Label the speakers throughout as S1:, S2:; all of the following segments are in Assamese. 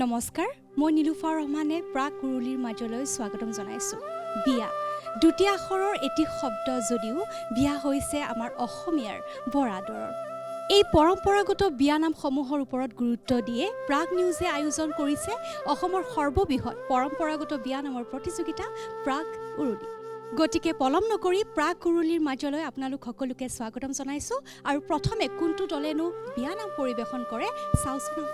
S1: নমস্কাৰ, মই নীলুফাৰ ৰহমানে প্ৰাক কুৰুলিৰ মাজলৈ স্বাগতম জনাইছোঁ। বিয়া দুটি আখৰৰ এটি শব্দ যদিও বিয়া হৈছে আমাৰ অসমীয়াৰ বৰ আদৰৰ। এই পৰম্পৰাগত বিয়ানামসমূহৰ ওপৰত গুৰুত্ব দিয়ে প্ৰাগ নিউজে আয়োজন কৰিছে অসমৰ সৰ্ববৃহৎ পৰম্পৰাগত বিয়ানামৰ প্ৰতিযোগিতা প্ৰাগ কুৰুলি। গতিকে পলম নকৰি প্ৰাগ কুৰুলিৰ মাজলৈ আপোনালোক সকলোকে স্বাগতম জনাইছোঁ আৰু প্ৰথমে কোনটো দলেনো বিয়ানাম পৰিৱেশন কৰে চাওঁচোন।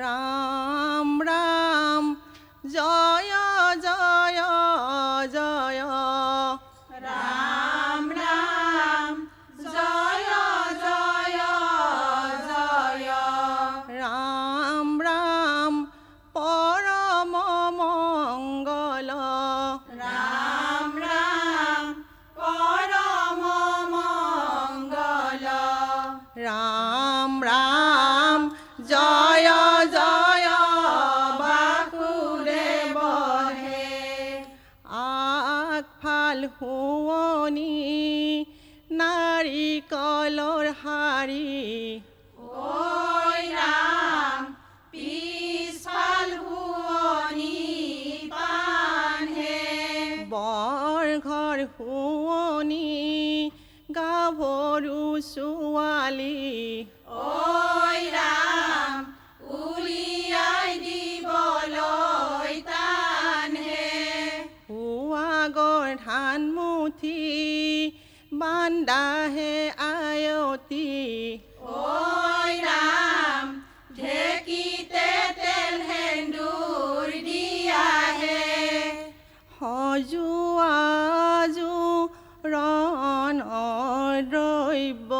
S2: রাম রাম জয় জয় জয় রাম রাম জয় জয় জয় রাম রাম পরম মঙ্গল রাম রাম পরম মঙ্গল রাম রাম জয় জয় বাসুদেবহে আগফাল শুৱনি নাৰিকলৰ শাৰী ঐ ৰাম পিছফাল শুৱনি পানহে বৰ ঘৰ শুৱনি গাভৰু ছোৱালী ঐ ৰাম উলিয়াই দিবলৈ টানহে সুৱাগৰ ধান মুঠি বান্দাহে আয়তী ঐ ৰাম ঢেঁকীতে তেল সেন্দুৰ দিয়াহে সজোৱাজো ৰণৰ দ্ৰব্য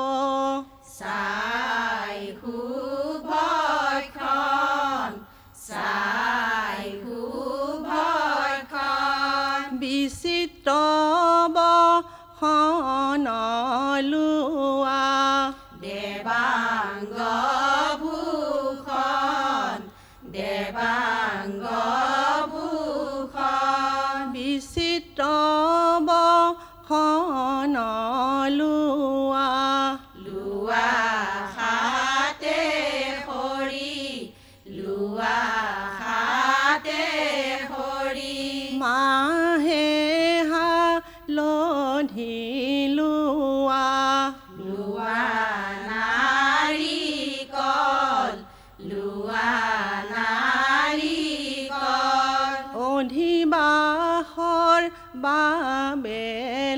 S2: চাই সুভক্ষণ চাই সুভক্ষণ বিচিত্ৰ বসন লোৱা দেৱাংগ ভূষণ দেৱাংগ ভূষণ বিচিত্ৰ বসন লোৱা লোৱা হাতে খৰি লোৱা হাতে খৰি মাহে হালধি লোৱা লোৱা নাৰিকল লোৱা নাৰিকল অধিবাসৰ বাবে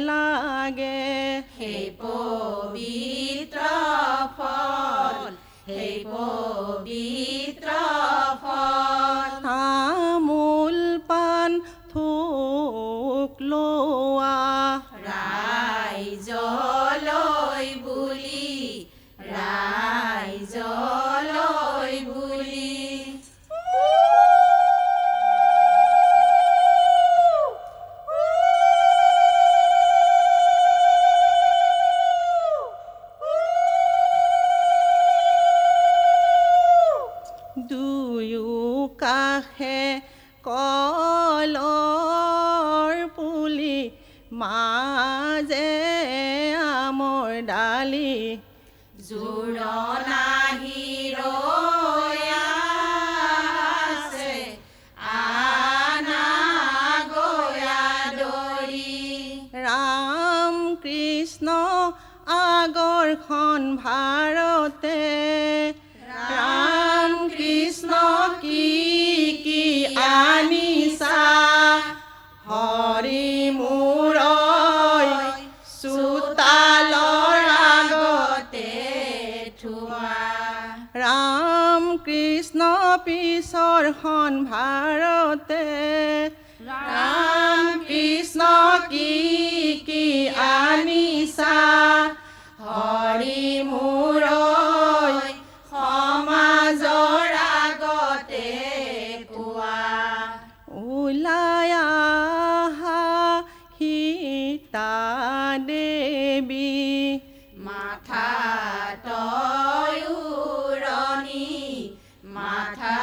S2: লাগে সেই পবিত্ৰ ফল সেই পবিত্ৰ ফল তামোল পাণ থোক লোৱা ৰাইজলৈ বুলি ৰাইজলৈ বুলি দুয়ো কাষে কলৰ পুলি মাজে আমৰ ডালি জোৰণা হিৰৈ আছে আনা গয়া দৰি ৰাম কৃষ্ণ আগৰখন ভাৰতে ৰাম কৃষ্ণ কি কি আনিছা হৰি মূৰৈ চোতালৰ আগতে থোৱা ৰাম কৃষ্ণ পিছৰখন ভাৰতে ৰাম কৃষ্ণ কি কি আনিছা হৰি মূৰৈ সমাজৰ আগতে কোৱা ওলাই আহা সীতা দেৱী মাথা তয় উৰণি মাথা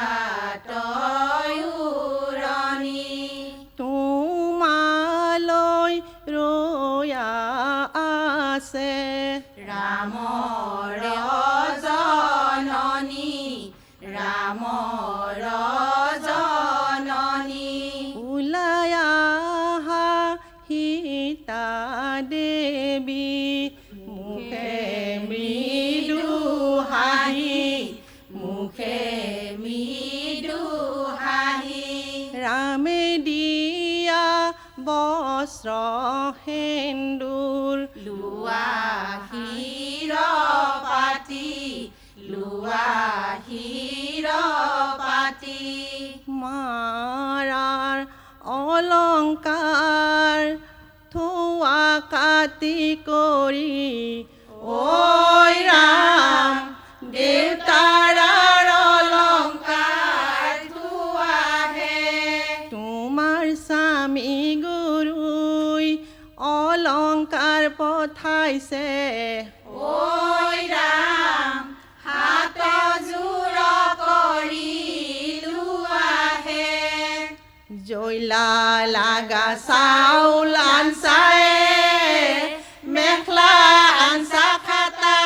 S2: তয় বস্ত্ৰ সেন্দুৰ
S3: লোৱা শিৰ পাতি লোৱা শিৰ পাতি
S2: মাৰাৰ অলংকাৰ থোৱা কাটি কৰি
S3: ঐ ৰাম দেউতাৰ অলংকাৰ থোৱাহে
S2: তোমাৰ স্বামী গুৰুই অলংকাৰ পঠাইছে
S3: ঐ ৰাম হাত জোৰ কৰি লোৱাহে
S2: জয়লা লাগা চাউল আনচায়ে মেখলা আনচা খাতা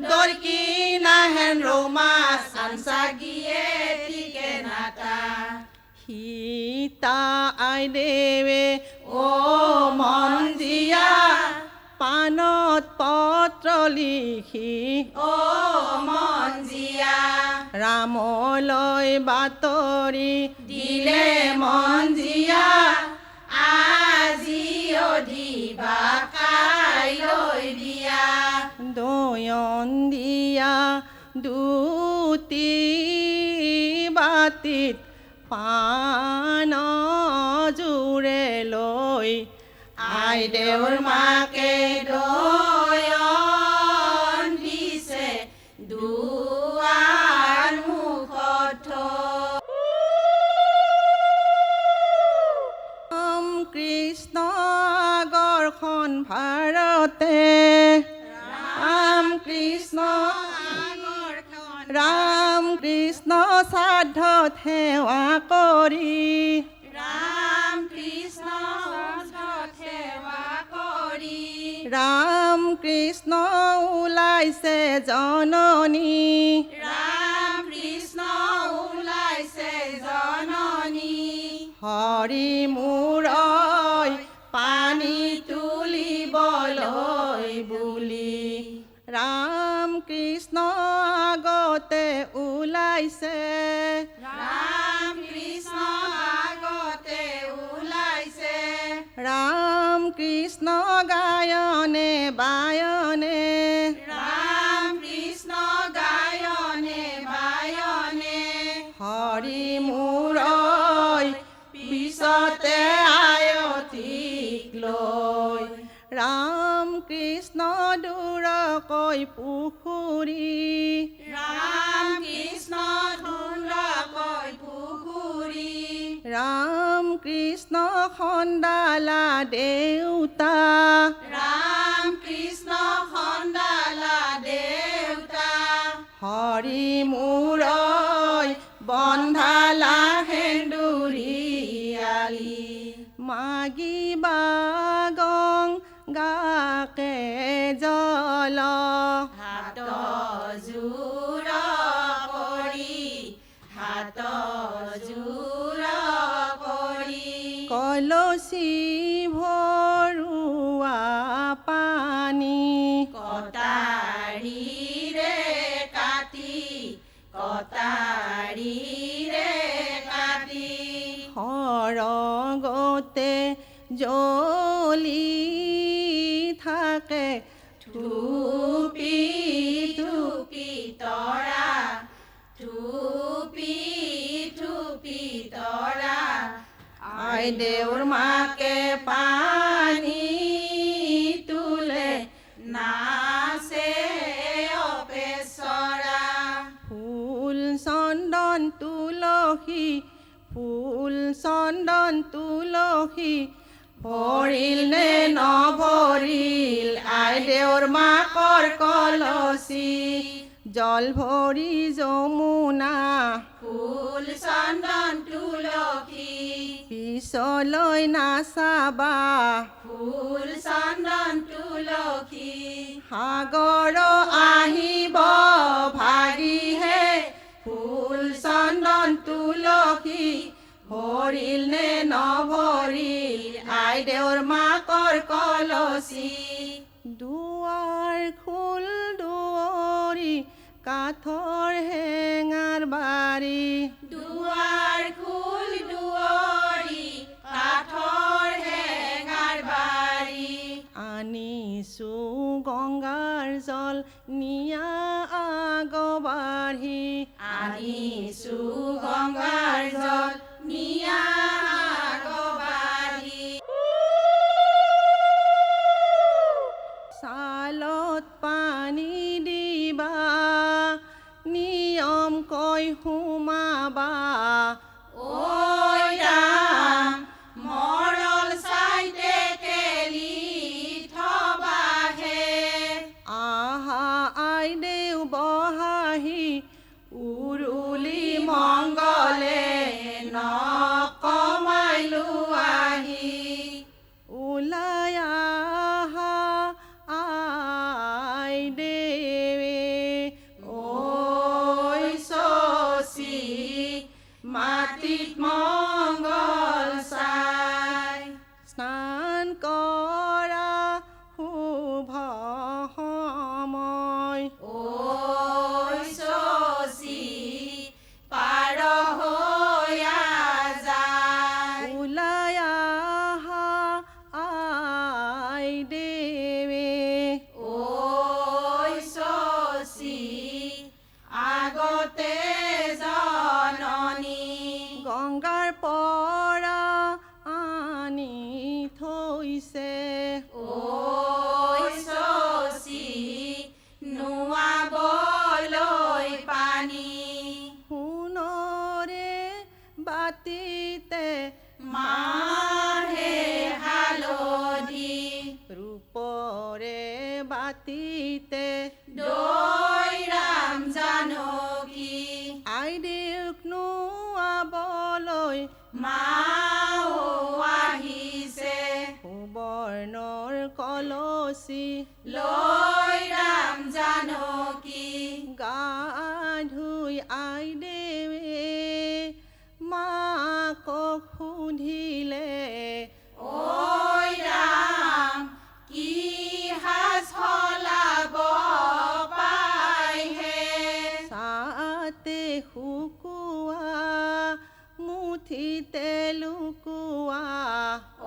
S2: দৰকি নাহেন ৰৌমাছ
S3: আনচা গিয়ে টিকে নাটা
S2: সীতা আইদেৱে
S3: ও মন জিয়া
S2: পানত পত্ৰ লিখি
S3: ও মন জিয়া
S2: ৰামলৈ বাতৰি
S3: দিলে মন জিয়া আজি অধিবা কাইলৈ বিয়া
S2: দয়ন্দিয়া দুটি বাতিত পান জোৰে লৈ
S3: আইদেউৰ মাকে দয়ন দিছে দুৱাৰ মুখত
S2: ৰাম কৃষ্ণ আগৰখন ভাৰতে ৰাম কৃষ্ণ ৰাম কৃষ্ণ শ্ৰাদ্ধত সেৱা কৰি
S3: ৰাম কৃষ্ণ সেৱা কৰি
S2: ৰাম কৃষ্ণ ওলাইছে জননী
S3: ৰাম কৃষ্ণ ওলাইছে জননী
S2: হৰি মূৰৈ
S3: পানী তুলিবলৈ বুলি
S2: ৰাম কৃষ্ণ আগতে ওলাইছে
S3: ৰাম কৃষ্ণ আগতে ওলাইছে
S2: ৰাম কৃষ্ণ গায়নে বায়নে
S3: ৰাম কৃষ্ণ গায়নে বায়নে
S2: হৰি মূৰৈ
S3: পিছতে আয়তীক লৈ
S2: ৰাম কৃষ্ণ দূৰকৈ পুখুৰী
S3: ৰাম কৃষ্ণ ধুনকৈ পুখুৰী
S2: ৰাম কৃষ্ণ খন্দালা দেউতা
S3: ৰাম কৃষ্ণ খন্দালা দেউতা
S2: হৰি মূৰৈ বন্ধালা
S3: সেন্দুৰীয়ালি
S2: মাগিবা গংগাকে জল
S3: হাত জোৰ কৰি হাত জোৰ কৰি
S2: কলচি ভৰোৱা পানী
S3: কটাৰীৰে কাটি কটাৰীৰে কাটি
S2: সৰগতে জ্বলি থাকে
S3: থুপি থুপি তৰা থুপি থুপি তৰা
S2: আইদেউৰ
S3: মাকে পানী তুলে নাচে অপেচৰা
S2: ফুল চন্দন তুলসী ফুল চন্দন তুলসী ভৰিল নে নভৰিল আইদেউৰ মাকৰ কলচি জল ভৰি যমুনা
S3: ফুল চন্দন তুলসী
S2: পিছলৈ নাচাবা
S3: ফুল চন্দন তুলসী
S2: সাগৰ আহিব ভাগিহে ফুল চন্দন তুলসী ভৰিল নে নভৰিল আইদেউৰ মাকৰ কলচি দুৱাৰ খোল দুৱৰী কাঠৰ হেঙাৰ বাৰী
S3: দুৱাৰ খোল দুৱৰী কাঠৰ হেঙাৰ
S2: আনিছো গংগাৰ জল নিয়া আগবাঢ়ি
S3: আনিছো গংগাৰ জল নিয়া আগবাঢ়ি
S2: চালত পানী দিবা নিয়ম কৈ সোমাবা
S3: ঐ ৰাম মৰল চাইতে কেলি থবাহে
S2: আহা আইদেউ বহাহি উৰুলি মংগলে
S3: নকমাইলো আহি
S2: ওলাই আহা আইদেৱে
S3: ঐ শশী মাটিত মংগল চাই
S2: স্নান কৰা শুভ সময়
S3: ঐ শশী পাৰ হৈয়া যায়
S2: ওলাই আহা আইদেৱে
S3: ঐ শশী আগতে জননী
S2: গংগাৰ পৰা আনি থৈছে
S3: ঐ শশী নোৱাবলৈ পানী
S2: সোণৰে বাতিতে
S3: মাহে হালধি
S2: ৰূপৰে বাতিতে
S3: দৈ ৰাম জানকী
S2: আইদেউক নোৱাবলৈ
S3: মাও আহিছে
S2: সুবৰ্ণৰ কলচী
S3: লৈ ৰাম জানকী
S2: গা ধুই আইদেৱে মাকক সুধিলে
S3: ঐ ৰাম কি সাজ সলাব পাইহে
S2: চাতে শুকোৱা মুঠিতে লুকোৱা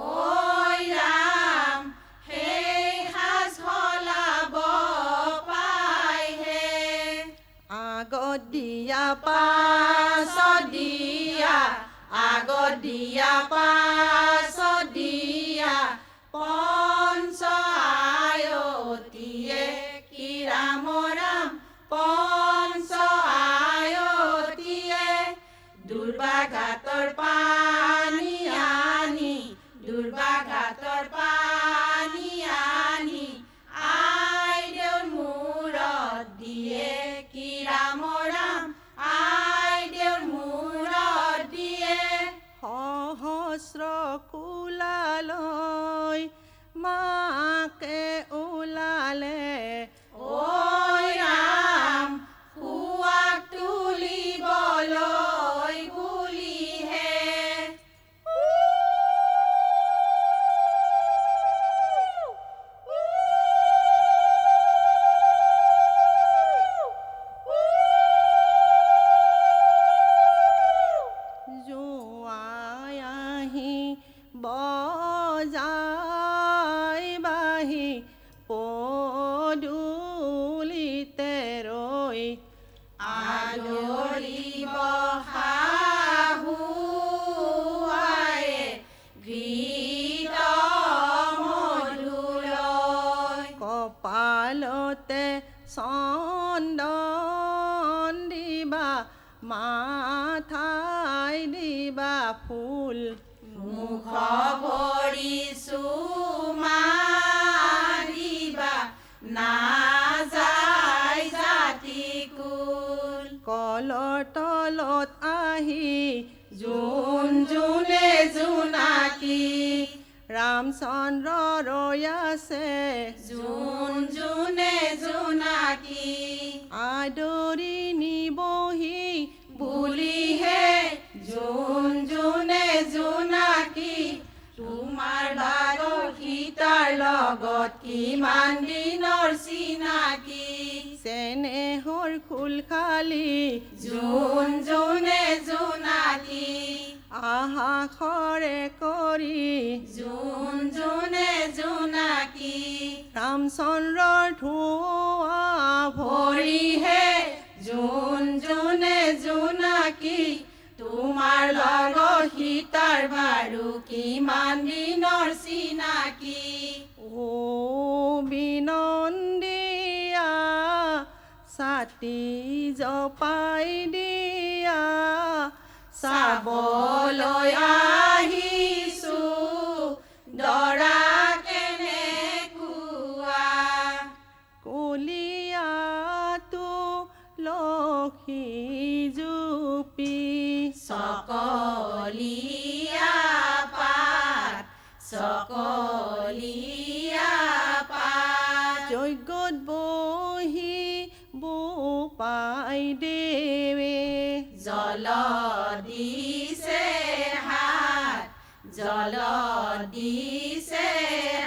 S3: ঐ ৰাম সেই সাজ সলাব পাইহে
S2: আগত দিয়া
S3: পাছত দিয়া আগত দিয়া পাছত দিয়া পঞ্চ আয়তীয়ে কি ৰাম ৰাম পঞ্চ আয়তীয়ে দুৰ্বাঘাতৰ পানী আনি দুৰ্বাঘাতৰ পানী আনি আইদেউৰ মূৰত দিয়ে কি ৰাম ৰাম আইদেউৰ মূৰত দিয়ে
S2: সহস্ৰ কোলালৈ মাকে ওলালে
S3: ঐ ৰাম শুৱাক তুলিবলৈ বুলিহে
S2: জোঁৱাই আহি বজাই বাহি পদূলিতে ৰৈ
S3: আদৰিব শাহুৱায়ে ঘৃত মধুলৈ
S2: কপালতে চন্দন দিবা মাথাই দিবা ফুল
S3: মুখ ভৰি চুমাৰিবা নাযায় জাতি কুল
S2: কলৰ তলত আহি
S3: যোন যোনে জোনাকী
S2: ৰামচন্দ্ৰ ৰৈ আছে
S3: যোন যোনে জোনাকী
S2: আদৰি নিবহি
S3: বুলিহে যোন যোনে জোনাকী তোমাৰ বাৰৰ সীতাৰ লগত কিমান দিনৰ চিনাকি
S2: চেনেহৰ খোল খালি
S3: যোন যোনে জোনাকী
S2: আহাসৰে কৰি
S3: জোন জোনে জোনাকী
S2: ৰামচন্দ্ৰৰ ধোঁৱা
S3: ভৰিহে জোন জোনে জোনাকী তোমাৰ লগত সীতাৰ বাৰু কিমান দিনৰ চিনাকি
S2: ও বিনন্দিয়া ছাতি জপাই দিয়া
S3: চাবলৈ আহিছো দৰা কেনেকুৱা
S2: কলিয়াটো লক্ষী জুপি
S3: চকলীয়া পাত চকলীয়া পাত
S2: যজ্ঞত বহি বোপাই দেৱে
S3: জল দিছে হাত জল দিছে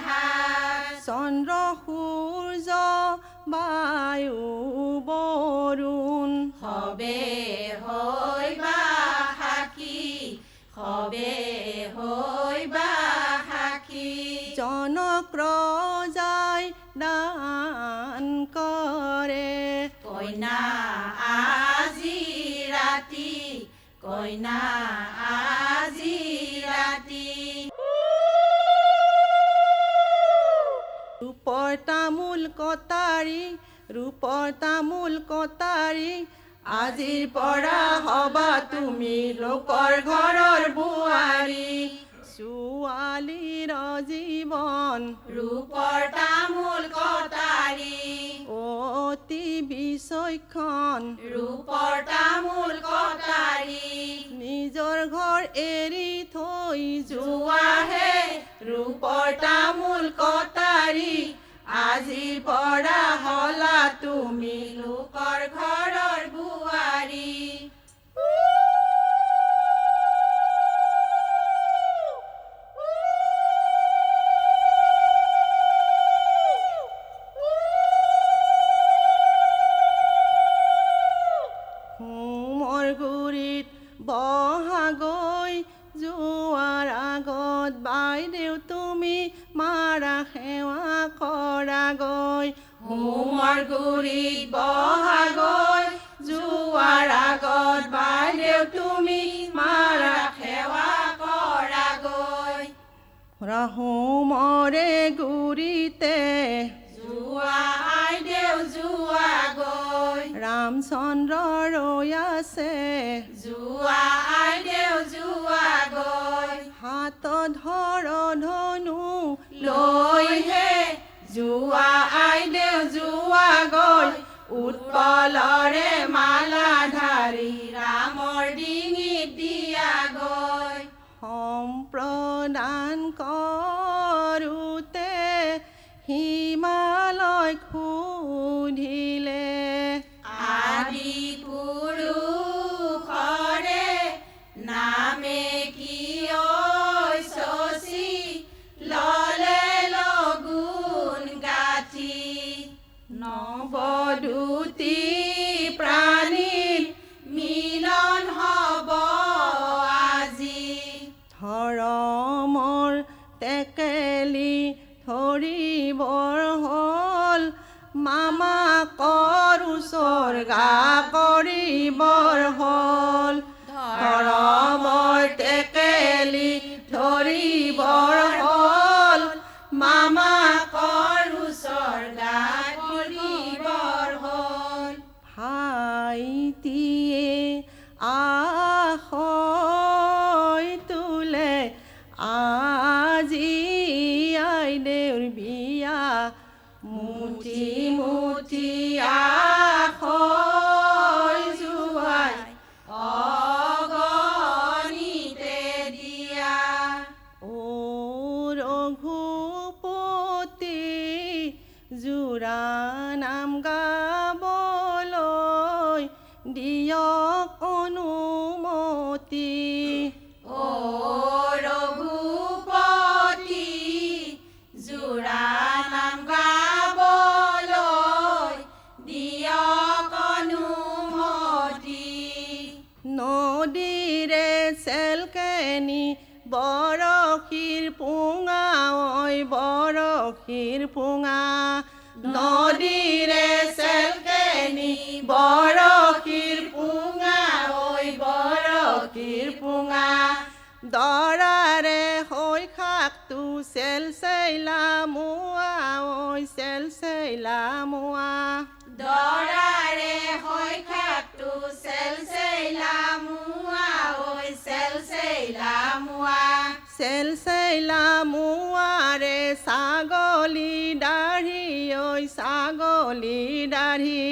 S3: হাত
S2: চন্দ্ৰ সূৰ্য বায়ু বৰুণ
S3: হবে হৈবা সাক্ষী হবে হৈবা সাক্ষী
S2: জনক ৰজাই দান কৰে
S3: কইনা আজি ৰাতি কইনা আজি ৰাতি
S2: ৰূপৰ তামোল কটাৰী ৰূপৰ তামোল কটাৰী আজিৰ পৰা হবা তুমি লোকৰ ঘৰৰ বোৱাৰী ছোৱালীৰ জীৱন
S3: ৰূপৰ তামোল কটাৰী
S2: অতি বিচক্ষণ
S3: ৰূপৰ তামোল কটাৰী
S2: নিজৰ ঘৰ এৰি থৈ
S3: যোৱাহে ৰূপৰ তামোল কটাৰী আজিৰ পৰা হলা তুমি লোকৰ ঘৰৰ বোৱাৰী
S2: হোমৰ গুৰিত বহাগৈ যোৱাৰ আগত বাইদেউ তুমি মাৰা সেৱা কৰাগৈ
S3: হোমৰ গুৰিত বহাগৈ যোৱাৰ আগত বাইদেউ তুমি মাৰা সেৱা কৰাগৈ
S2: হোমৰে গুৰিতে
S3: যোৱা আইদেউ যোৱা গৈ
S2: ৰামচন্দ্ৰ ৰৈ আছে
S3: যোৱা আইদেউ যোৱা গৈ
S2: হাতত ধৰ ধনু
S3: লৈহে যোৱা আইদেউ যোৱা গৈ উৎপলৰে মালা ধাৰি ৰামৰ ডিঙিত দিয়া গৈ
S2: সম্প্ৰদান কৰোঁতে হিমালয় সুধিলে
S3: আদি পুৰুষৰে নামে কি শশী ললে লগুণ গাঠি নৱদূতী প্ৰাণীৰ মিলন হব আজি
S2: ধৰমৰ টেকেলি ধৰিবৰ হ'ল মামাকৰ উচৰ্গা কৰিবৰ হ'ল ধৰমৰ টেকেলি ধৰিবৰ হ'ল
S3: মামাকৰ উচৰ্গা কৰিবৰ হ'ল
S2: ভাইটিয়ে আশয় তোলে আজি আইদেউৰ বিয়া মুঠি মুঠি আশয় জোৱাই
S3: অগণিতে দিয়া
S2: ও ৰঘুপতি জোৰা নাম গাবলৈ দিয়ক অনুমতি
S3: ও ৰঘুপতি জোৰা নাম গাবলৈ দিয়ক অনুমতি
S2: নদীৰে চেলকে কেনি বৰশীৰ পুঙা ঐ বৰশীৰ পুঙা নদীৰে চেলকেনি বৰশীৰ পুঙা ঐ বৰশীৰ পুঙা দৰাৰে হৈ শাকটো চেল চেলা মোৱা ঐ চেল চেলা মোৱা
S3: দৰাৰে হৈ খাকটো চেল চেলা মোৱা ঐ চেল চেলা মোৱা
S2: চেল চেলা মোৱাৰে ছাগলী দাঢ়ি ঐ ছাগলী দাঢ়ি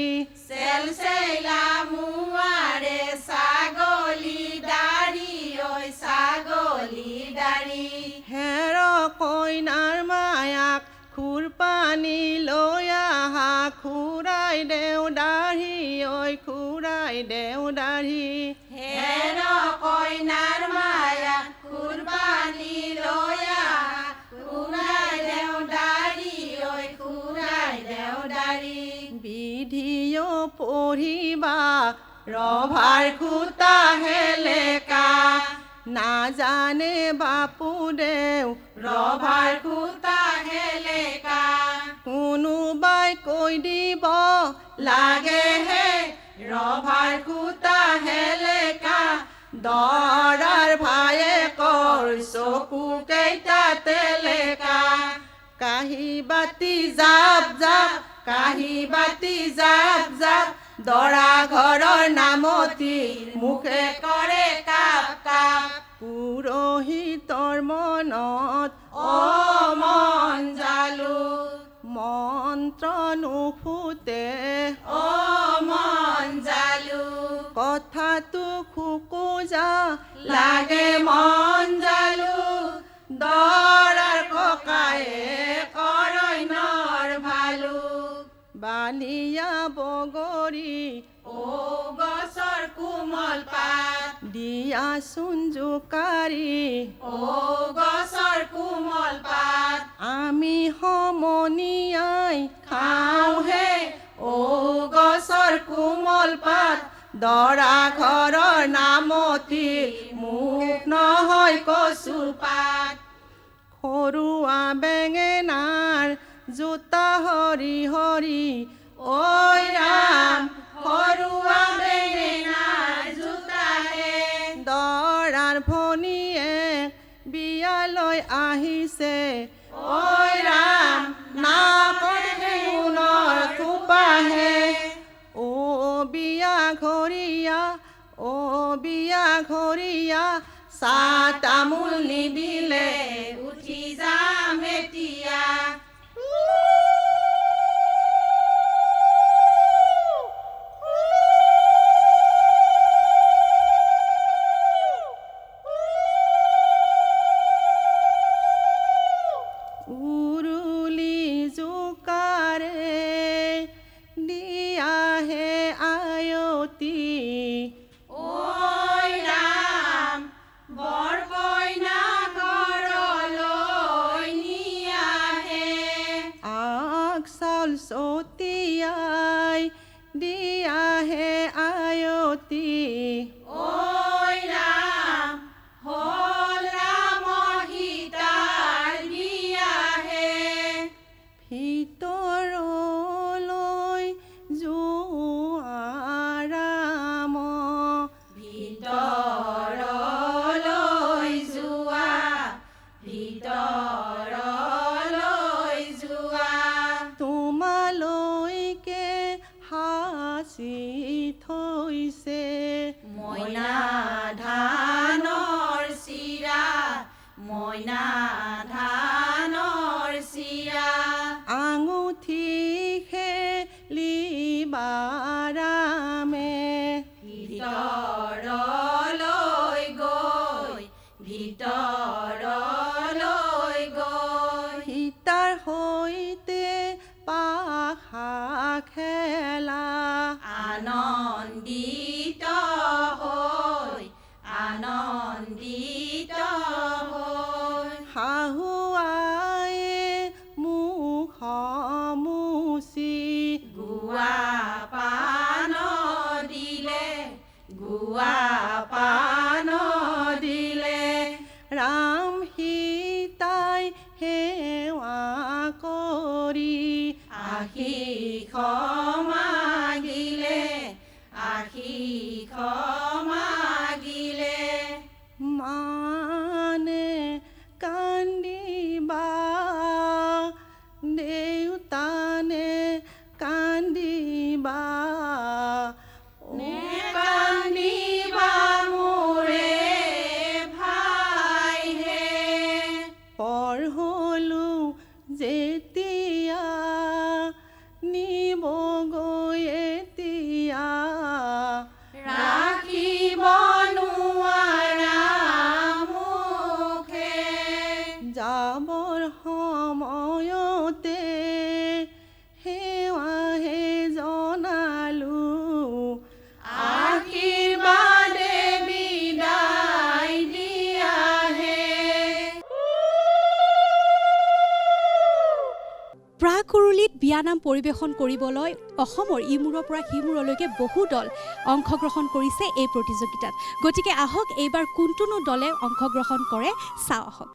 S3: চেল চেলা মোৱাৰে ছাগলী দাঢ়ি ঐ ছাগলী দাঢ়ি
S2: হেৰ কইনাৰ মায়াক খুৰপানী লৈ আহা খুৰাই দেও দাঢ়ি ঐ খুৰাই দেও দাঢ়ি
S3: হেৰ কইনাৰ মায়া কুৰবানী লৈ আহা খুৰাই দেও দাঢ়ি ঐ খুৰাই দেও দাঢ়ি
S2: বিধিও পঢ়িবা ৰভাৰ খুটা হেলেকা নাজানে বাপু দেও
S3: ৰভাৰ খুটা হেলেকা
S2: কোনোবাই কৈ দিব লাগেহে
S3: ৰভাৰ খুটা হেলেকা
S2: দৰাৰ ভায়েকৰ চকু কেইটা তেলেকা কাঁহী বাতি জাপ জাপ কাঁহী বাতি জাপ জাপ দৰা ঘৰৰ নামতি মুখে
S3: কৰে কাপ কাপ
S2: পুৰোহিতৰ মনত
S3: অ মন জালু
S2: মন্ত্ৰ নুফুটে
S3: অ মন জালু
S2: কথাটো খুকুজা
S3: লাগে মন জালু দৰাৰ ককায়ে কৰৈনৰ ভালু
S2: বালিয়া বগৰী
S3: ও গছৰ কোমল পাত
S2: দিয়াচোন জোকাৰি
S3: ও গছৰ কোমল পাত
S2: আমি সমনীয়াই
S3: খাওঁহে
S2: ও গছৰ কোমল পাত দৰা ঘৰৰ নামতি মুখ নহয় কচু
S3: পাত
S2: সৰুৱা বেঙেনাৰ জোতা হৰি হৰি
S3: ঐ ৰাম সৰুৱা বেঙেনাৰ জোতাহে
S2: দৰাৰ ভনীয়েক বিয়ালৈ আহিছে
S3: ঐ ৰাম
S2: নাকৰ সোণৰ থোপাহে ও বিয়া ঘৰীয়া ও বিয়া ঘৰীয়া চাহ তামোল নিদিলে
S3: উঠি যাম এতিয়া
S2: উৰুলি জোকাৰে দিয়াহে আয়তি
S3: ঐ ৰাম বৰ কইনা ঘৰলৈ নিয়াহে
S2: আগ চাউল ছটিয়াই দিয়াহে আয়তি
S3: ঐ ৰাম হ'ল ৰাম সীতাৰ বিয়াহে
S2: ভিতৰলৈ যোৱা ৰাম
S3: ভিতৰলৈ যোৱা ভিতৰলৈ যোৱা
S2: তোমালৈকে সাঁচি থৈছে
S3: মইনা ধানৰ চিৰা মইনা ধানৰ চিৰা
S2: আঙুঠি খেলিবাৰামে
S3: ভিতৰলৈ গৈ ভিতৰলৈ গৈ
S2: সীতাৰ সৈতে পাশা খেলা
S3: আনন্দিত হৈ আনন্দিত হৈ
S2: শাহুৱায়ে মুখ মুচি
S3: গুৱা পান দিলে গুৱা পান দিলে মাগিলে আশীষ মাগিলে
S2: মানে কান্দিবা দেউতানে কান্দিবা
S3: কান্দিবা মোৰে ভাই হে
S2: পঢ়লো যেতিয়া নিবগৈ এতিয়া
S3: ৰাখিব নোৱাৰা মুখে
S2: যাবৰ সময়তে সেৱাহে জনালো
S3: আশীৰ্বাদে বিদায় দিয়াহে
S1: প্ৰাক কুৰুলিত বিয়ানাম পৰিৱেশন কৰিবলৈ অসমৰ ইমূৰৰ পৰা সিমূৰলৈকে বহু দল অংশগ্ৰহণ কৰিছে এই প্ৰতিযোগিতাত গতিকে আহক এইবাৰ কোনটোনো দলে অংশগ্ৰহণ কৰে চাওঁ আহক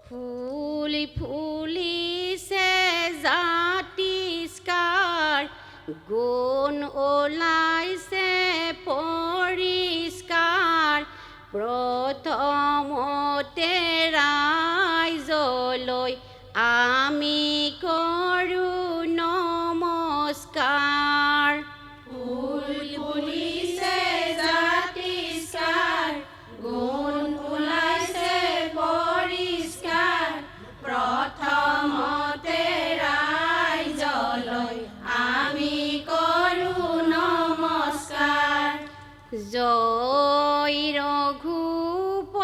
S3: ফুল ফুলিছে জাতিষ্কাৰ গুণ ওলাইছে পৰিষ্কাৰ প্ৰথমতে ৰাইজলৈ আমি কৰোঁ নমস্কাৰ ফুল ফুলিছে জাতিষ্কাৰ গুণ ওলাইছে পৰিষ্কাৰ প্ৰথমতে ৰাইজলৈ আমি কৰোঁ নমস্কাৰ জয় ৰঘুপতি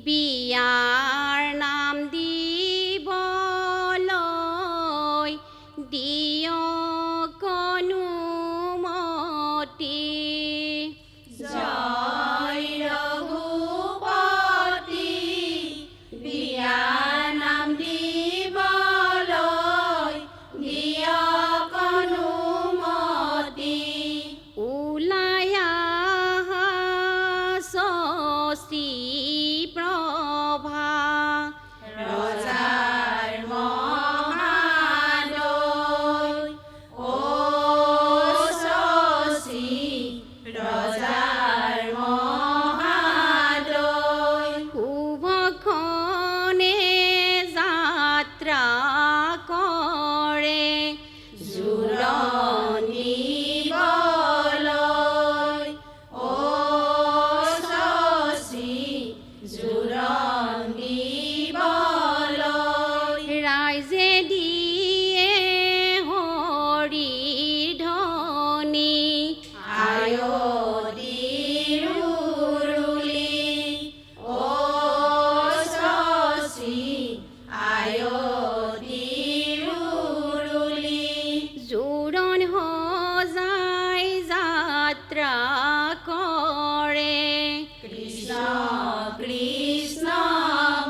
S3: বিয়াৰ নাম দিবলৈ দিয়ক অনুমতি জয় ৰঘুপতি বিয়াৰ নাম দিবলৈ দিয়ক অনুমতি ওলাই আহা ষষ্ঠী প্ৰভা ৰজাৰ মহাদয় ও ষষ্ঠী ৰজাৰ মহাদয় শুভক্ষণে যাত্ৰা কৰে জোৰণিবলৈ ও ষষ্ঠী জোৰণিবলৈ ৰাইজে দিয়ে হৰিৰ ধ্বনি আয়তিৰ উৰুলি ও ষষ্ঠী আয়তিৰ উৰুলি জোৰণ সজাই যাত্ৰা কৰে কৃষ্ণ কৃষ্ণ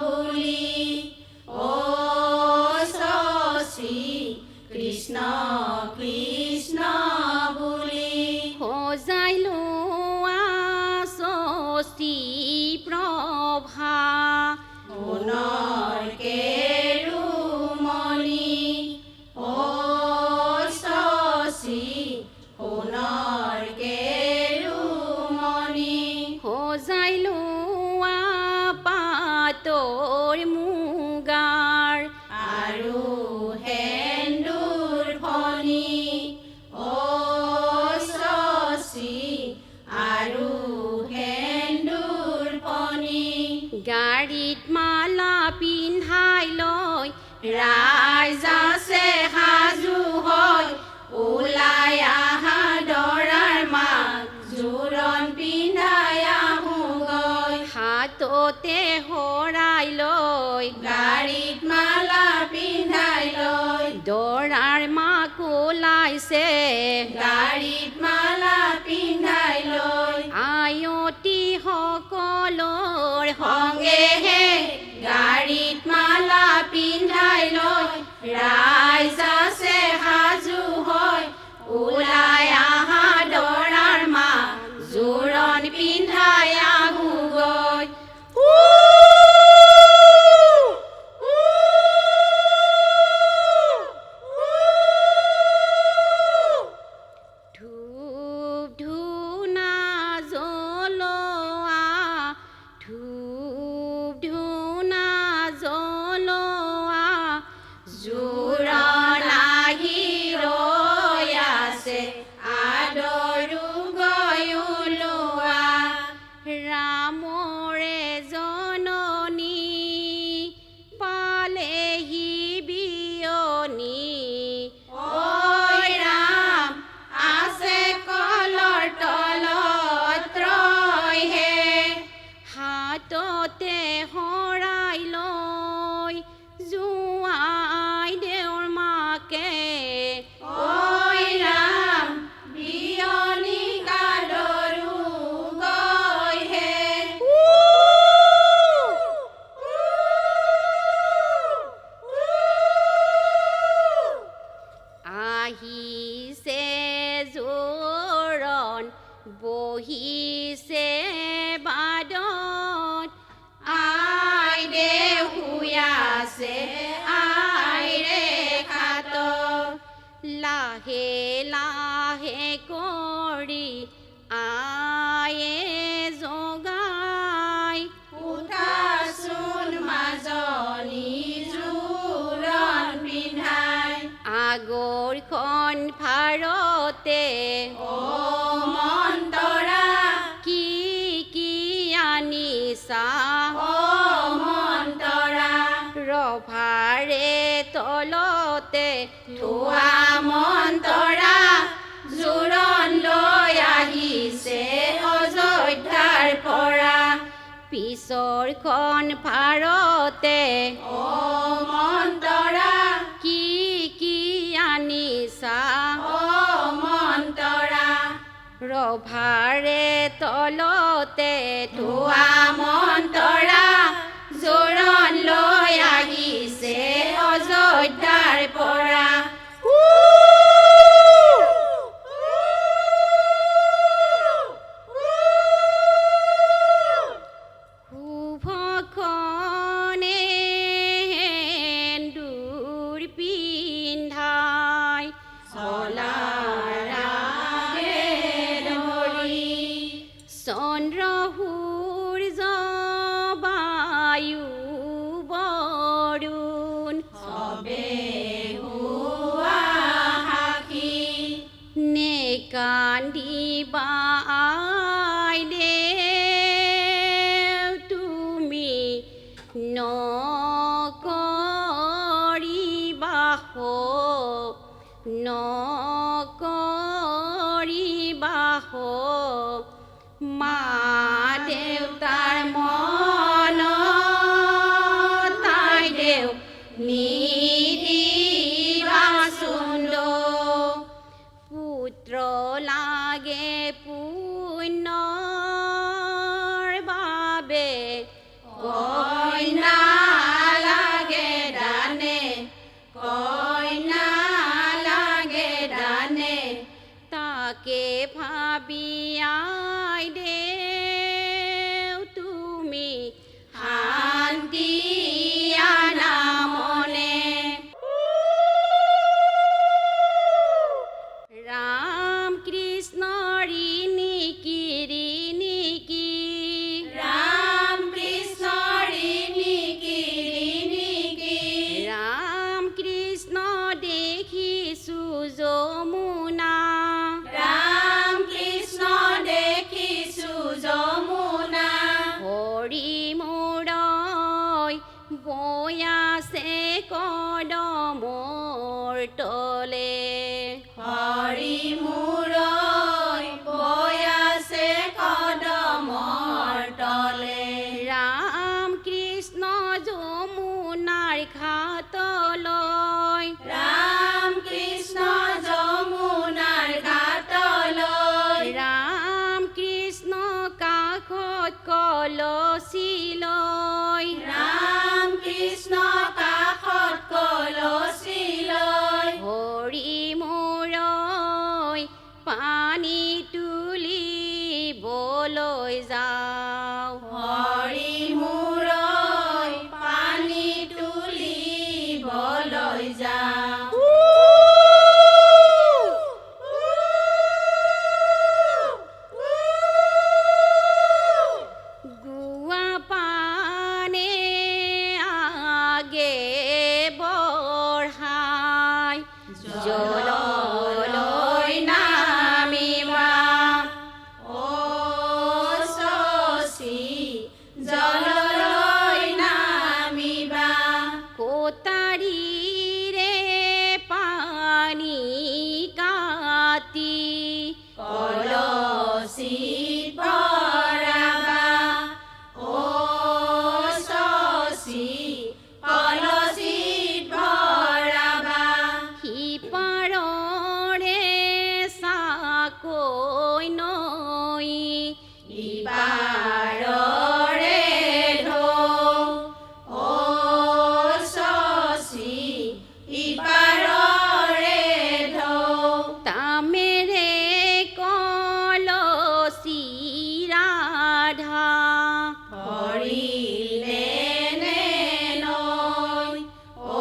S3: বুলি ও ষষ্ঠী কৃষ্ণ কৃষ্ণ বুলি সজাই লোৱা ষষ্ঠী প্ৰভা সোণৰ কেৰুমণি ও ষষ্ঠী সোণৰ কেৰুমণি সজাই লোৱা পাতৰ মুগাৰ আৰু সেন্দুৰ ফণি ও ষষ্ঠী আৰু সেন্দুৰ ফণি গাড়ীত মালা পিন্ধাই লৈ ৰাইজ আছে সাজু হৈ ওলাই আহা দৰাৰ মাক জোৰণ পিন্ধাই আহোঁগৈ হাততে শৰাই লৈ গাড়ীত মালা পিন্ধাই লৈ দৰাৰ মাক ওলাইছে গাড়ীত মালা পিন্ধাই লৈ আয়তী সকলৰ সংগেহে গাড়ীত মালা পিন্ধাই লৈ ৰাইজ আছে সাজু হৈ পিন্ধাই আহুগৈ ধূপ ধূনা জ্বলোৱা ধূপ ধূনা জ্বলোৱা জোৰণ আহি ৰৈ আছে আদৰু গৈ ওলোৱা ৰামৰে জননী পালেহি বিয়নী ঐ ৰাম আছে কলৰ তলত ৰয়হে হাততে শৰাই লৈ জোঁৱাই দেউৰ মাকে ঐ ৰাম বিয়নী কাদৰো গৈহে আহিছে জোৰণ বহিছে বাদত আই দেউ শুই আছে আইৰে খাতত লাহে লাহে কৰি আয়ে জগাই উঠাচোন মাজনী জোৰণ পিন্ধাই আগৰখন ফাৰতে অ মন্তৰা কি কি আনিছা অ মন্তৰা ৰভাৰে তলতে থোৱা মন্তৰা জোৰণ লৈ আহিছে অযোধ্যাৰ পৰা পিছৰখন ফাৰতে অ মন্তৰা কি কি আনিছা অ মন্তৰা ৰভাৰে তলতে থোৱা মন্তৰা জোৰণ লৈ আহিছে অযোধ্যাৰ পৰা শুভক্ষণে সেন্দুৰ পিন্ধাই চলাৰাগে ধৰি চন্দ্ৰ সূৰ্য বায়ু বৰুণ সবে হোৱা সাক্ষী নে কান্দিবা আই দেউ তুমি নকৰিবা শোক নকৰিবা শোক মা দেউতাৰ মনত তাই দেউ নিদিবা সুন্দৰ পুত্ৰ লাগে পুণ্যৰ বাবে কইনা লাগে দানে কইনা লাগে দানে তাকে ভাবি আই দেউ তুমি শান্তি আনা মনে ৰাম কৃষ্ণ ঋণিকি ঋণিকি ৰাম কৃষ্ণ ঋণিকি ঋণিকি ৰাম কৃষ্ণ দেখিছো যমুনা ৰাম কৃষ্ণ দেখিছো যমুনা হৰি মূৰৈ বৈ আছে কদমৰ তলে হৰি মূৰৈ বৈ আছে কদমৰ তলে ৰাম কৃষ্ণ যমুনাৰ ঘাটলৈ ৰাম কৃষ্ণ যমুনাৰ ঘাটলৈ ৰাম কৃষ্ণ কাষত কলচী লৈ ৰাম কৃষ্ণ কাষত কলচী লৈ হৰি মূৰৈ পানী তুলিবলৈ তুলিবলৈ যাওঁ
S4: হৰি মূৰৈ পানী তুলিবলৈ যাওঁ
S3: গুৱা পানে আগে বঢ়াই জললৈ নামিবা
S4: ও শশী জললৈ নামিবা
S3: কোটাৰীৰে পানী কাটি
S4: কলসিত ভৰাবা ও শশী কলসিত ভৰাবা
S3: সিপাৰৰে চাকৈ নৈ
S4: ইপাৰৰে ঢৌ ও শশী ইপাৰৰে ঢৌ
S3: তামেৰে কলচি ৰাধা
S4: ভৰিলে নে নৈ ও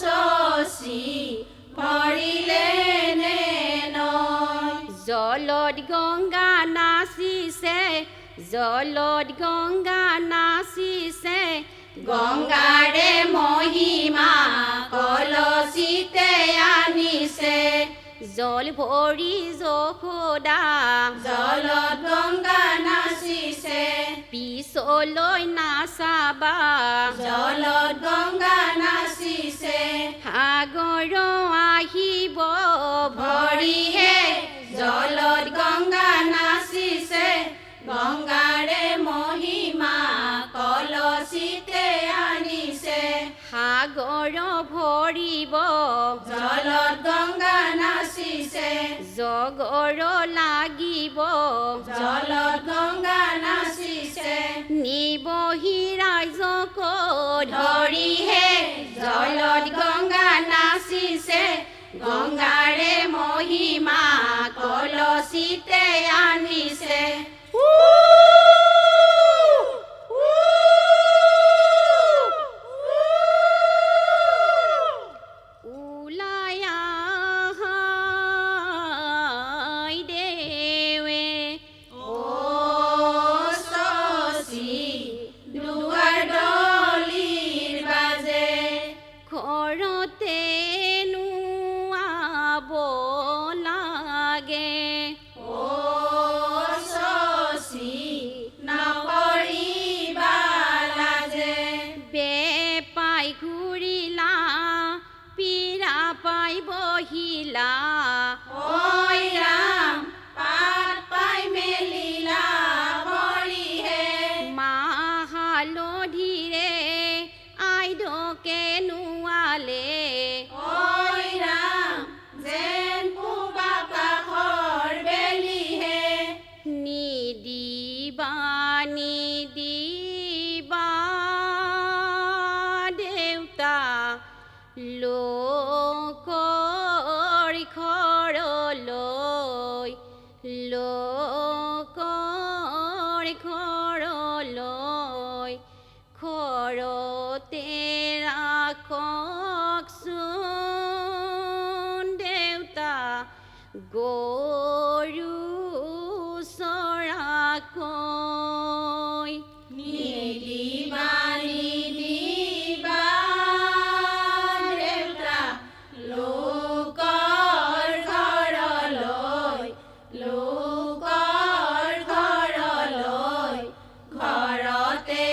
S4: শশী ভৰিলে নে নৈ
S3: জলত গংগা নাচিছে জলত গংগা নাচিছে
S4: গংগাৰে মহিমা কলসিতে আনিছে
S3: জল ভৰি যশোদা
S4: জলত গংগা নাচিছে
S3: পিছলৈ নাচাবা
S4: জলত গংগা নাচিছে
S3: সাগৰ আহিব
S4: ভৰিহে জলত গংগা নাচিছে গংগাৰে মহিমা কলসিতে আনিছে
S3: সাগৰ ভৰিব
S4: জলত গংগা নাচিছে
S3: জগৰ লাগিব
S4: জলত গংগা নাচিছে
S3: নিবহি ৰাইজক
S4: ধৰিহে জলত গংগা নাচিছে গংগাৰে মহিমা কলসিতে আনিছে
S3: ওলাই আহাই দেৱে
S4: ও শশী দুৱাৰ দলিৰ বাজে
S3: ঘৰতে নোৱাব লাগে
S4: ও শশী নকৰিবা লাজে
S3: বেপাই ঘূৰিলা পীৰা পাই বহিলা
S4: ঐ ৰাম পাত পাই মেলিলা ভৰিহে
S3: মাহ হালধিৰে আইদকে নোৱালে
S4: ঐ ৰাম যেন পূবা কাষৰ বেলিহে
S3: নিদিবা নিদিবা দেউতা লোকৰ ঘৰলৈ লোকৰ ঘৰলৈ ঘৰতে ৰাখকচোন দেউতা গৰু চৰাকৈ
S4: নিদিবা নিদিবা দেউতা লোকৰ ঘৰলৈ লোকৰ ঘৰলৈ ঘৰতে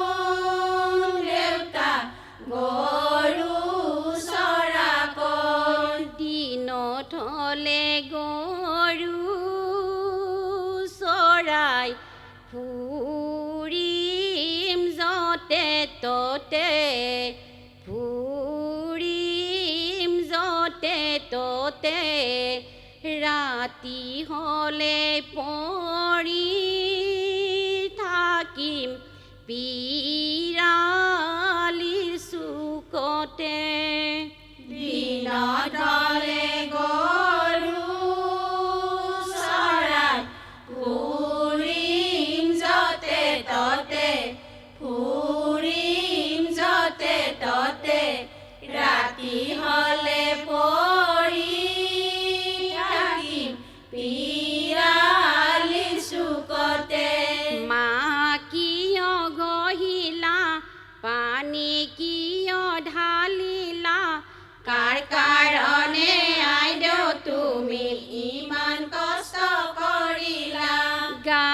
S4: ৰাখকচোন দেউতা গৰু চৰাকৈ
S3: দিনত হ'লে গৰু চৰাই ফুৰিম যতে ততে ফুৰিম যতে ততে ৰাতি হ'লে পৰি থাকিম পিৰালিৰ চুকতে
S4: দিনত হ'লে গৰু চৰাই কাৰণে আইদেউ তুমি ইমান কষ্ট কৰিলা
S3: গা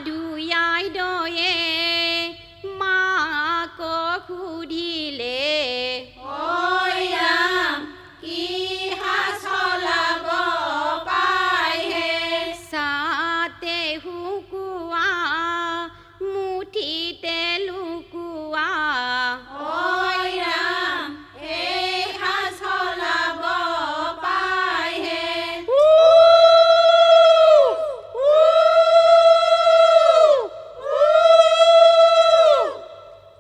S3: ধুই আইদেউয়ে মাকক সুধিলে
S4: ঐ ৰাম কি হাত চলাব পাইহে
S3: ছাতে শুকুৱা মুঠিতে লুকুৱা
S4: ঐ ৰাম এই হাত চলাব পাইহে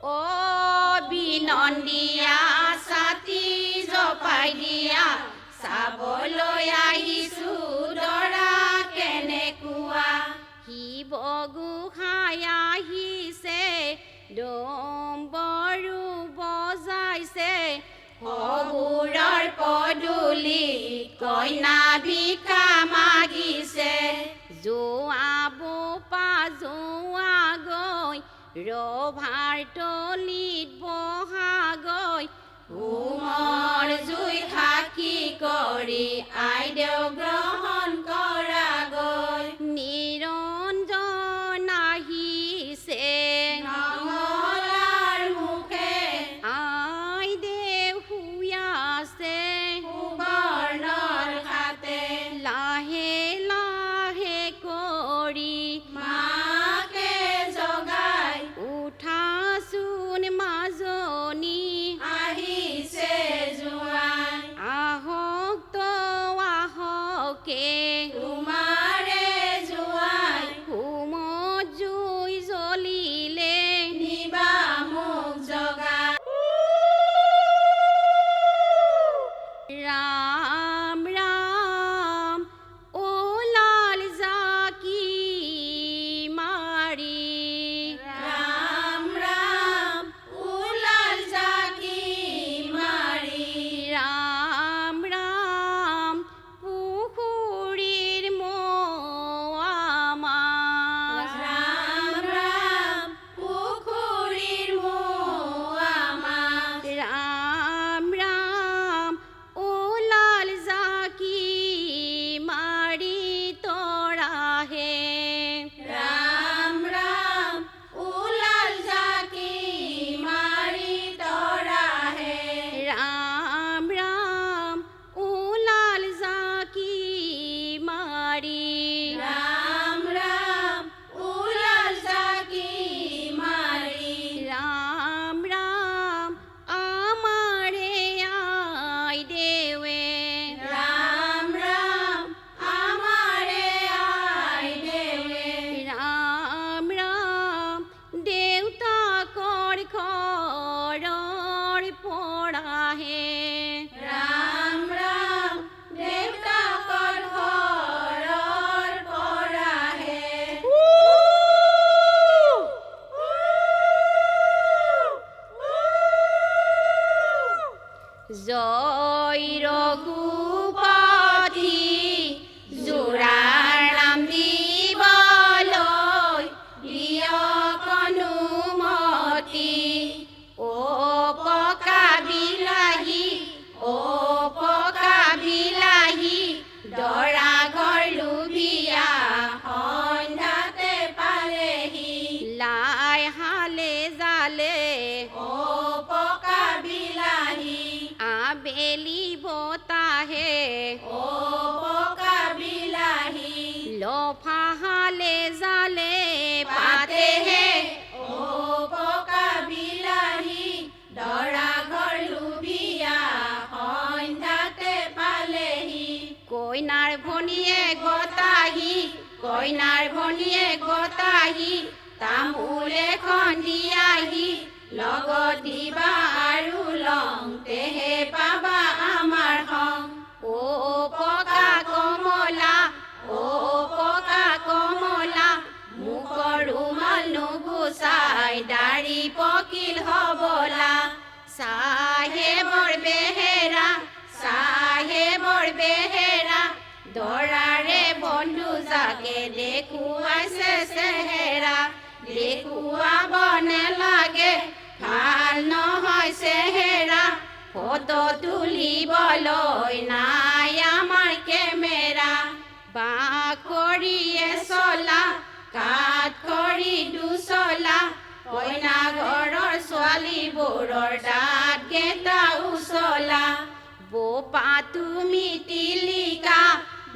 S3: অ বিনন্দিয়া ছাতি জপাই দিয়া চাবলৈ আহিছো দৰা কেনেকুৱা শিৱ গোসাঁই আহিছে ডম্বৰু বজাইছে
S4: শহুৰৰ পদূলি কইনা ভিক্ষা মাগিছে
S3: জোৱাব পা জোৱা গৈ ৰভাৰ তলিত বহা গৈ
S4: হোমৰ জুই সাক্ষী কৰি আইদেউ গ্ৰহণ কৰাগৈ
S3: নিৰঞ্জন আহিছে
S4: নঙলাৰ মুখে
S3: আইদেউ শুই আছে
S4: সুবৰ্ণৰ হাতে
S3: লাহে লাহে কৰি
S4: মাকে জগাই
S3: উঠাচোন মাজনী
S4: আহিছে জোৱাই
S3: আহক তো আহকে
S4: তোমাৰে জোৱাই
S3: হোমত জুই জ্বলিলে
S4: নিবা মোক জগাই
S3: ৰাম ৰাম ওলাল জাকি মাৰি
S4: ৰাম ৰাম ওলাল জাকি মাৰি
S3: ৰাম ৰাম পুখুৰীৰ মোৱা মাছ
S4: ৰাম ৰাম পুখুৰীৰ মোৱা মাছ
S3: ৰাম ৰাম ওলাল জাকি মাৰি তৰাহে
S4: ৰাম ৰাম ওলাল জাকি মাৰি তৰাহে
S3: ৰাম ৰাম ওলাল জাকি মাৰি
S4: ৰাম ৰাম ওলাল জাকি মাৰি
S3: ৰাম ৰাম আমাৰে আইদেৱে
S4: ৰাম ৰাম আমাৰে আইদেৱে
S3: ৰাম ৰাম দেউতাকৰ ঘৰৰ পৰাহে
S4: ৰাম ৰাম দেউতাকৰ ঘৰৰ পৰাহে
S3: জয় ৰঘুপতি জোৰাৰ নাম দিবলৈ
S4: দিয়ক অনুমতি
S3: অ পকা বিলাহী
S4: অ পকা বিলাহী দৰা ঘৰ লুভিয়া সন্ধ্যাতে পালেহি
S3: লাই হালে জালে
S4: অ পকা বিলাহী
S3: আবেলি বতাহে
S4: অ পকা বিলাহী
S3: লফা হালে জালে
S4: পাতেহে
S3: পাতেহে
S4: অ পকা বিলাহী দৰা ঘৰ লুভিয়া সন্ধ্যাতে পালেহি
S3: কইনাৰ ভনীয়ে গতাহি
S4: কইনাৰ ভনীয়ে গতাহি তামোল এখন দিয়াহি লগত দিবা আৰু লং তেহে পাবা আমাৰ সং
S3: অ পকা কমলা
S4: অ পকা কমলা মুখৰ ৰুমাল নুগুচাই দাড়ি পকিল হবলা চাহেবৰ বেহেৰা চাহেবৰ বেহেৰা দৰাৰে বন্ধু যাকে দেখুৱাইছে চেহেৰা দেখুৱাব নেলাগে ভাল নহয় চেহেৰা ফটো তুলিবলৈ নাই আমাৰ কেমেৰা বাঁহ কৰিয়ে চলা কাঠ কৰি দুচলা কইনা ঘৰৰ ছোৱালীবোৰৰ দাঁত কেইটা উচলা বোপা তুমি তিলিকা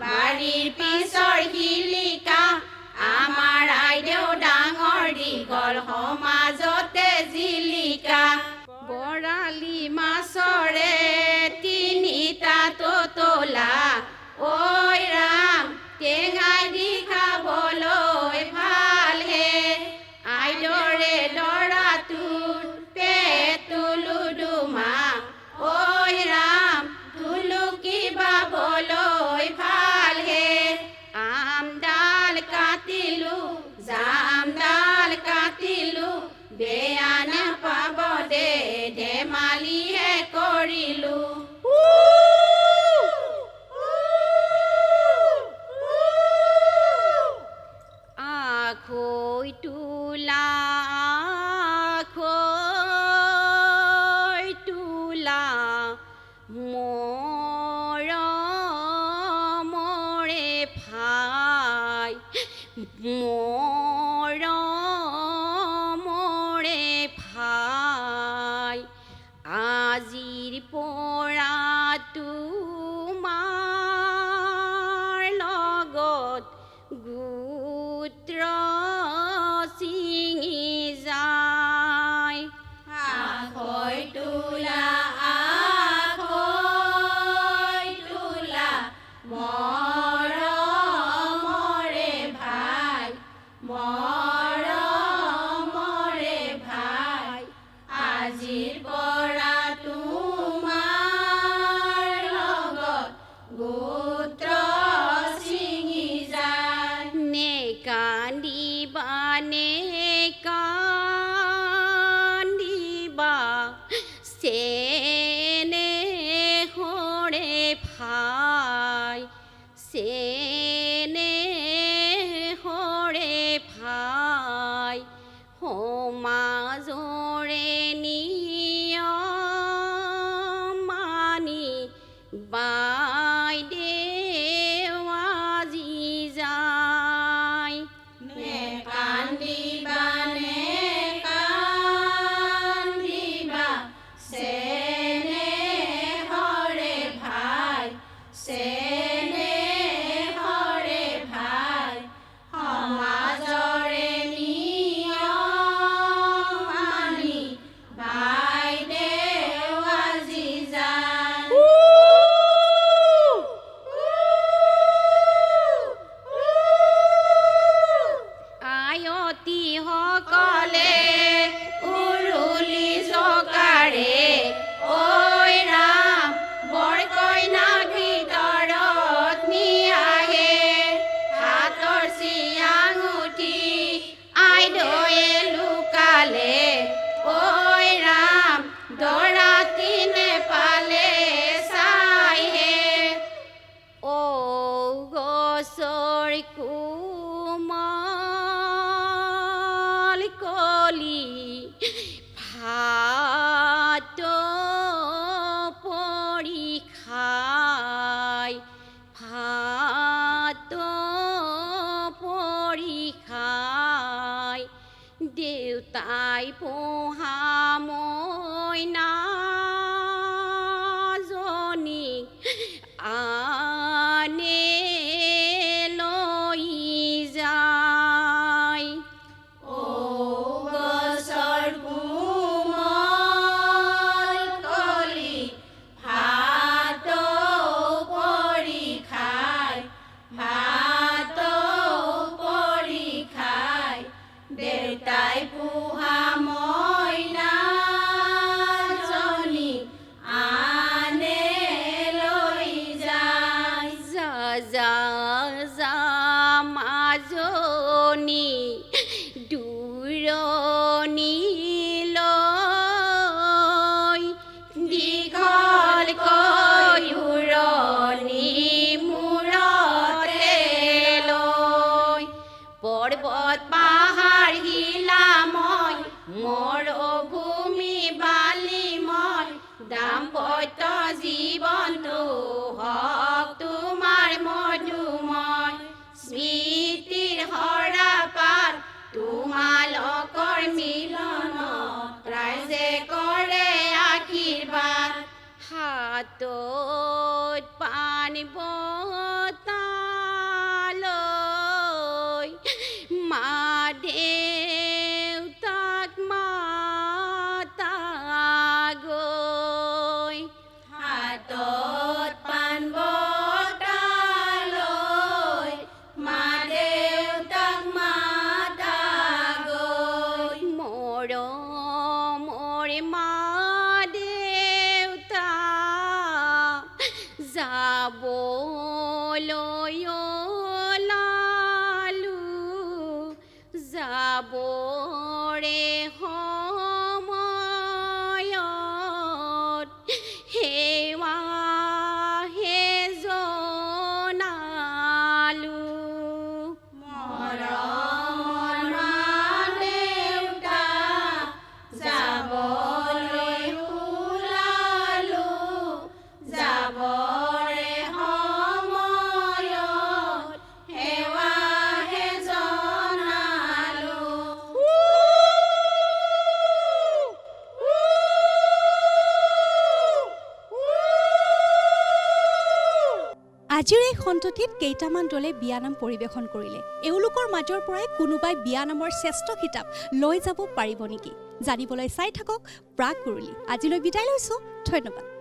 S4: বাৰীৰ পিছৰ শিলিকা আমাৰ আইদেউ ডাঙৰ দীঘল সমাজতে জিলিকা বৰালি মাছৰে তিনিটা তোলা ঐ ৰাম টেঙাই দি খাবলৈ ভালহে আইদৰে ল'ৰাটোৰ পেটটো লুডুমা ঐ ৰাম ধুলুকি বাবলৈ ভালহে আমডাল কাটিলো জামডাল কাটিলো বেয়া নাপাব দে ধেমালিহে কৰিলো আখৈ তোলা আখৈ তোলা মৰমৰে ভাই মৰমৰে ভাই আজিৰ পৰা তোমাৰ লগত গোত্ৰ ছিঙি যায় আখৈ তোলা আখৈ তোলা মৰমৰে ভাই মৰমৰে ভাই আজিৰ পৰা তোমাৰ লগত গোত্ৰ ছিঙি যায় নে কান্দিবা নে কান্দিবা চেনে হৰে ভাই চেনে হৰে ভাই সমাজৰে নিয়ম মানি বাইদেউ আজি যায় নে কান্দিবা চেনে হৰে ভাই চেনে হৰে ভাই সমাজৰে নিয়ম মানি বাইদেউ আজি যায় আয়তী সকলে উৰুলি জকাৰে ঐ ৰাম বৰ কইনা ভিতৰত নিয়াহে হাতৰ চিয়াঙুঠি আইদৈয়ে লুকালে ঐ ৰাম দৰাতি নেপালে চাইহে ঔ গছৰ কোমল কলি ভাত পৰি খাই ভাত পৰি খাই দেউতাই পোহা মইনাজনীক আনে লৈ যায় ঔ গছৰ কোমল কলি ভাত পৰি খাই ভাত পৰি খাই দেউতাই পোহা মইনাজনীক আনে লৈ যায় যা যা মাজনী দূৰণিলৈ দীঘলকৈ উৰণি মূৰতে লৈ পৰ্বত পাহাৰ শিলাময় মৰুভূমি বালিময় দাম্পত্য জীৱনটো হওক তোমাৰ মধুময় স্মৃতিৰ সৰাপাত তোমালোকৰ মিলনত ৰাইজে কৰে আশীৰ্বাদ হাতত পাণ বটালৈ মা দেউতাক মাতা গৈ হাতত পাণ বটালৈ মা দেউতাক মাতা গৈ মৰমৰ মা দেউতা যাবলৈ ওলালো যাবৰে সময়ত সেৱাহে জনালো মৰমৰ মা দেউতা যাবলৈ ওলালো যাবৰে সময়ত সেৱাহে জনালো
S1: আজিৰ এই খণ্ডটিত কেইটামান দলে বিয়ানাম পৰিৱেশন কৰিলে এওঁলোকৰ মাজৰ পৰাই কোনোবাই বিয়ানামৰ শ্ৰেষ্ঠ খিতাপ লৈ যাব পাৰিব নেকি জানিবলৈ চাই থাকক প্ৰাক কুৰুলি আজিলৈ বিদায় লৈছোঁ ধন্যবাদ